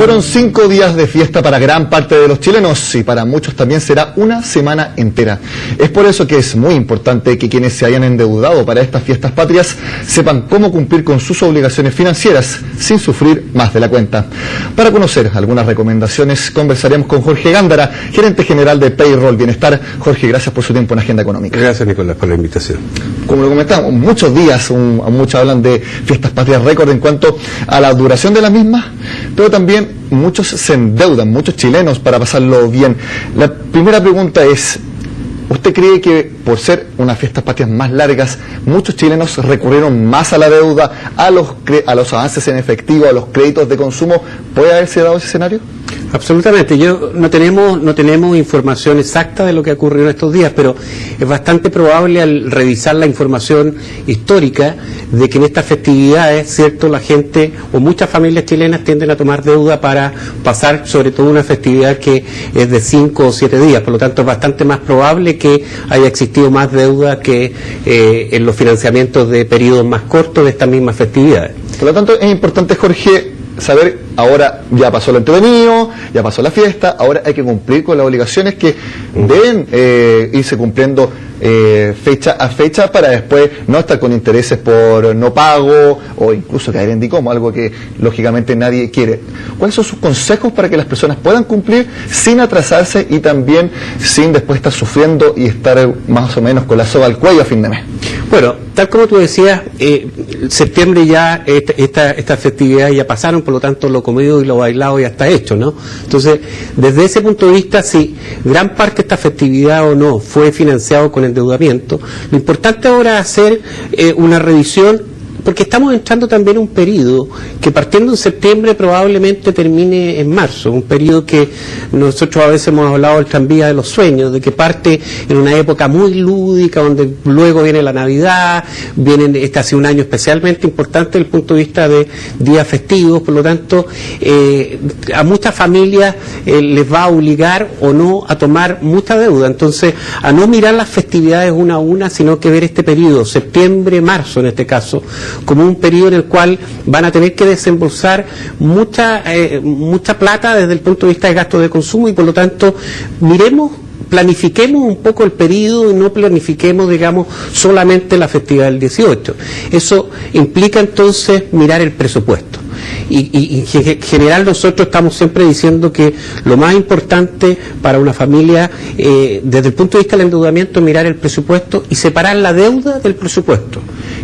Fueron 5 días de fiesta para gran parte de los chilenos y para muchos también será una semana entera. Es por eso que es muy importante que quienes se hayan endeudado para estas fiestas patrias sepan cómo cumplir con sus obligaciones financieras sin sufrir más de la cuenta. Para conocer algunas recomendaciones conversaremos con Jorge Gándara, gerente general de Payroll Bienestar. Jorge, gracias por su tiempo en Agenda Económica. Gracias, Nicolás, por la invitación. Como lo comentamos, muchos días, muchos hablan de fiestas patrias récord en cuanto a la duración de las mismas, pero también muchos se endeudan, muchos chilenos, para pasarlo bien. La primera pregunta es, ¿usted cree que por ser unas fiestas patrias más largas, muchos chilenos recurrieron más a la deuda, a los avances en efectivo, a los créditos de consumo? ¿Puede haberse dado ese escenario? Absolutamente. No tenemos información exacta de lo que ha ocurrido en estos días, pero es bastante probable, al revisar la información histórica, de que en estas festividades, cierto, la gente o muchas familias chilenas tienden a tomar deuda para pasar sobre todo una festividad que es de 5 o 7 días. Por lo tanto, es bastante más probable que haya existido más deuda que en los financiamientos de periodos más cortos de estas mismas festividades. Por lo tanto, es importante, Jorge, saber, ahora ya pasó lo entretenido, ya pasó la fiesta, ahora hay que cumplir con las obligaciones que deben irse cumpliendo fecha a fecha, para después no estar con intereses por no pago o incluso caer en DICOM, algo que lógicamente nadie quiere. ¿Cuáles son sus consejos para que las personas puedan cumplir sin atrasarse y también sin después estar sufriendo y estar más o menos con la soga al cuello a fin de mes? Bueno, tal como tú decías, septiembre ya, estas festividades ya pasaron, por lo tanto lo comido y lo bailado ya está hecho, ¿no? Entonces, desde ese punto de vista, si gran parte de esta festividad o no fue financiado con endeudamiento, lo importante ahora es hacer una revisión, porque estamos entrando también en un periodo que, partiendo en septiembre, probablemente termine en marzo, un periodo que nosotros a veces hemos hablado del tranvía de los sueños, de que parte en una época muy lúdica, donde luego viene la Navidad, ha sido un año especialmente importante desde el punto de vista de días festivos. Por lo tanto, a muchas familias les va a obligar o no a tomar mucha deuda, entonces a no mirar las festividades una a una, sino que ver este periodo, septiembre, marzo en este caso, como un periodo en el cual van a tener que desembolsar mucha plata desde el punto de vista de gasto de consumo, y por lo tanto planifiquemos un poco el periodo y no planifiquemos, digamos, solamente la festividad del 18. Eso implica entonces mirar el presupuesto. Y en general nosotros estamos siempre diciendo que lo más importante para una familia, desde el punto de vista del endeudamiento, es mirar el presupuesto y separar la deuda del presupuesto,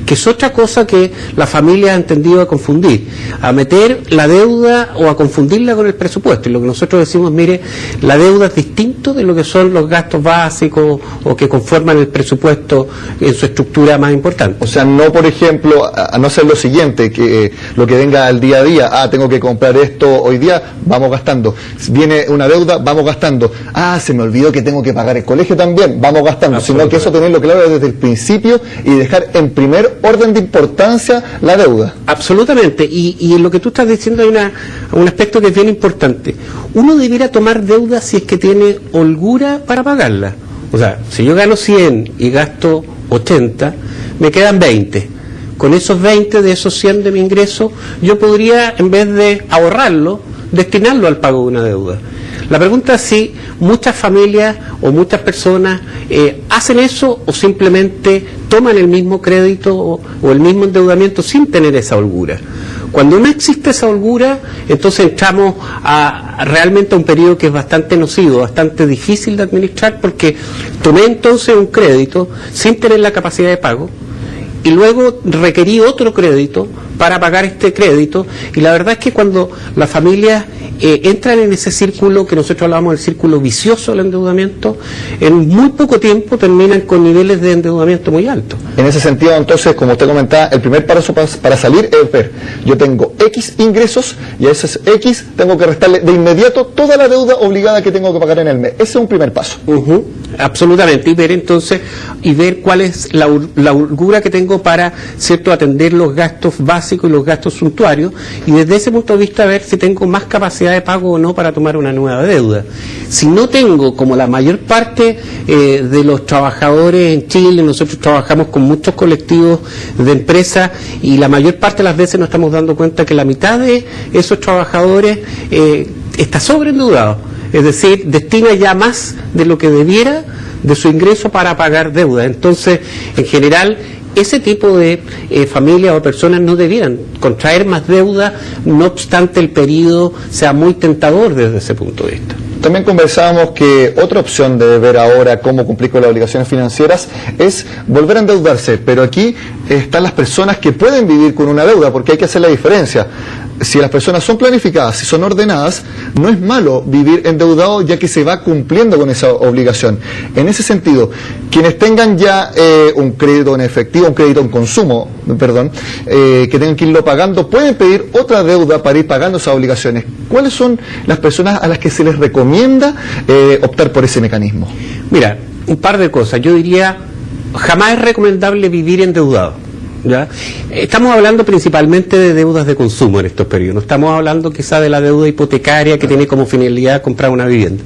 que es otra cosa que la familia ha entendido a confundir, a meter la deuda o a confundirla con el presupuesto. Y lo que nosotros decimos, mire, la deuda es distinto de lo que son los gastos básicos o que conforman el presupuesto en su estructura más importante. O sea, no, por ejemplo, a no ser lo siguiente, que lo que venga al día a día, tengo que comprar esto hoy día, vamos gastando. Viene una deuda, vamos gastando. Se me olvidó que tengo que pagar el colegio también, vamos gastando. Sino que eso tenerlo claro desde el principio y dejar en primer orden de importancia la deuda. Absolutamente, y en lo que tú estás diciendo hay un aspecto que es bien importante. Uno debiera tomar deuda si es que tiene holgura para pagarla. O sea, si yo gano 100 y gasto 80, me quedan 20. Con esos 20 de esos 100 de mi ingreso, yo podría, en vez de ahorrarlo, destinarlo al pago de una deuda. La pregunta es si muchas familias o muchas personas hacen eso, o simplemente toman el mismo crédito o el mismo endeudamiento sin tener esa holgura. Cuando no existe esa holgura, entonces entramos realmente a un periodo que es bastante nocivo, bastante difícil de administrar, porque tomé entonces un crédito sin tener la capacidad de pago, y luego requerí otro crédito para pagar este crédito, y la verdad es que cuando las familias entran en ese círculo que nosotros hablamos del círculo vicioso del endeudamiento, en muy poco tiempo terminan con niveles de endeudamiento muy altos. En ese sentido, entonces, como usted comentaba, el primer paso para salir es ver, yo tengo X ingresos y a esos X tengo que restarle de inmediato toda la deuda obligada que tengo que pagar en el mes. Ese es un primer paso. Absolutamente, y ver entonces, cuál es la holgura que tengo para, cierto, atender los gastos básicos básicos y los gastos suntuarios, y desde ese punto de vista ver si tengo más capacidad de pago o no para tomar una nueva deuda. Si no tengo, como la mayor parte de los trabajadores en Chile, nosotros trabajamos con muchos colectivos de empresas y la mayor parte de las veces nos estamos dando cuenta que la mitad de esos trabajadores está sobreendeudado, es decir, destina ya más de lo que debiera de su ingreso para pagar deuda. Entonces, en general, ese tipo de familias o personas no debieran contraer más deuda, no obstante el periodo sea muy tentador desde ese punto de vista. También conversábamos que otra opción de ver ahora cómo cumplir con las obligaciones financieras es volver a endeudarse, pero aquí están las personas que pueden vivir con una deuda, porque hay que hacer la diferencia. Si las personas son planificadas, si son ordenadas, no es malo vivir endeudado, ya que se va cumpliendo con esa obligación. En ese sentido, quienes tengan ya un crédito en efectivo, un crédito en consumo, que tengan que irlo pagando, pueden pedir otra deuda para ir pagando esas obligaciones. ¿Cuáles son las personas a las que se les recomienda optar por ese mecanismo? Mira, un par de cosas. Yo diría, jamás es recomendable vivir endeudado. ¿Ya? Estamos hablando principalmente de deudas de consumo en estos periodos, no estamos hablando quizá de la deuda hipotecaria que tiene como finalidad comprar una vivienda.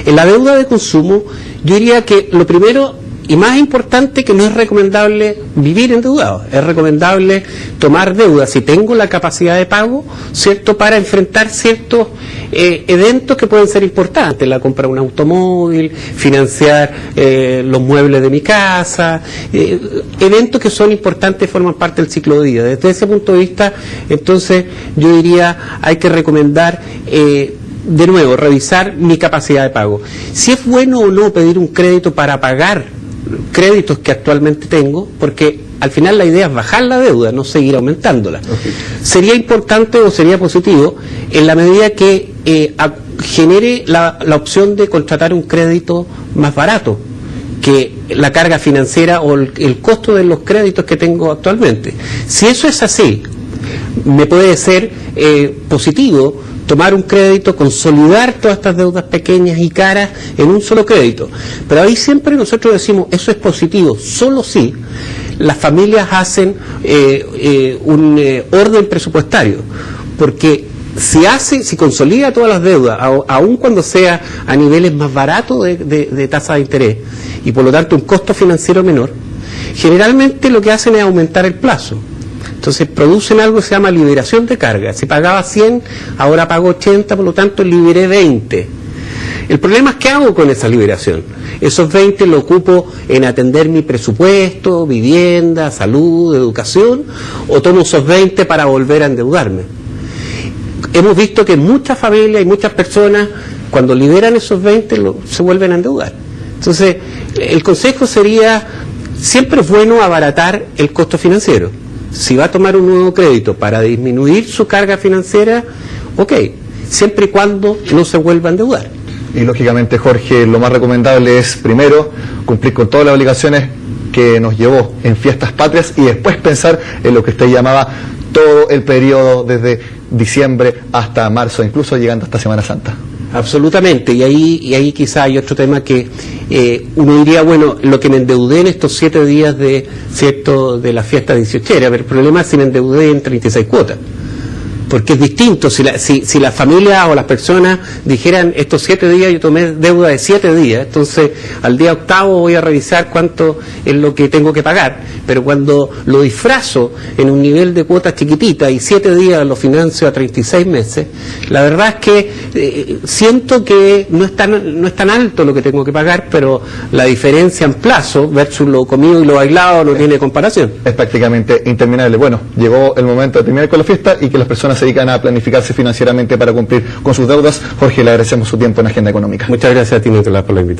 En la deuda de consumo, yo diría que lo primero y más importante, que no es recomendable vivir endeudado, es recomendable tomar deuda si tengo la capacidad de pago, ¿cierto?, para enfrentar ciertos eventos que pueden ser importantes, la compra de un automóvil, financiar los muebles de mi casa, eventos que son importantes, forman parte del ciclo de vida. Desde ese punto de vista, entonces, yo diría, hay que recomendar de nuevo, revisar mi capacidad de pago. Si es bueno o no pedir un crédito para pagar créditos que actualmente tengo, porque al final la idea es bajar la deuda, no seguir aumentándola. Okay. Sería importante o sería positivo en la medida que genere la opción de contratar un crédito más barato que la carga financiera o el costo de los créditos que tengo actualmente. Si eso es así, me puede ser positivo tomar un crédito, consolidar todas estas deudas pequeñas y caras en un solo crédito. Pero ahí siempre nosotros decimos, eso es positivo, solo si las familias hacen un orden presupuestario. Porque si consolida todas las deudas, aun cuando sea a niveles más baratos de tasa de interés, y por lo tanto un costo financiero menor, generalmente lo que hacen es aumentar el plazo. Entonces producen algo que se llama liberación de carga. Si pagaba 100, ahora pago 80, por lo tanto liberé 20. El problema es qué hago con esa liberación. Esos 20 lo ocupo en atender mi presupuesto, vivienda, salud, educación, o tomo esos 20 para volver a endeudarme. Hemos visto que muchas familias y muchas personas, cuando liberan esos 20, se vuelven a endeudar. Entonces, el consejo sería, siempre es bueno abaratar el costo financiero. Si va a tomar un nuevo crédito para disminuir su carga financiera, ok, siempre y cuando no se vuelva a endeudar. Y lógicamente, Jorge, lo más recomendable es primero cumplir con todas las obligaciones que nos llevó en fiestas patrias y después pensar en lo que usted llamaba todo el periodo desde diciembre hasta marzo, incluso llegando hasta Semana Santa. Absolutamente, y ahí quizá hay otro tema que uno diría, bueno, lo que me endeudé en estos 7 días de la fiesta 18era, pero el problema es si me endeudé en 36 cuotas. Porque es distinto, si la familia o las personas dijeran, estos 7 días yo tomé deuda de 7 días, entonces al día octavo voy a revisar cuánto es lo que tengo que pagar, pero cuando lo disfrazo en un nivel de cuotas chiquitita y 7 días lo financio a 36 meses, la verdad es que siento que no es tan alto lo que tengo que pagar, pero la diferencia en plazo versus lo comido y lo bailado no tiene comparación. Es prácticamente interminable. Bueno, llegó el momento de terminar con la fiesta y que las personas se dedican a planificarse financieramente para cumplir con sus deudas. Jorge, le agradecemos su tiempo en Agenda Económica. Muchas gracias a ti, Nicolás, por la invitación.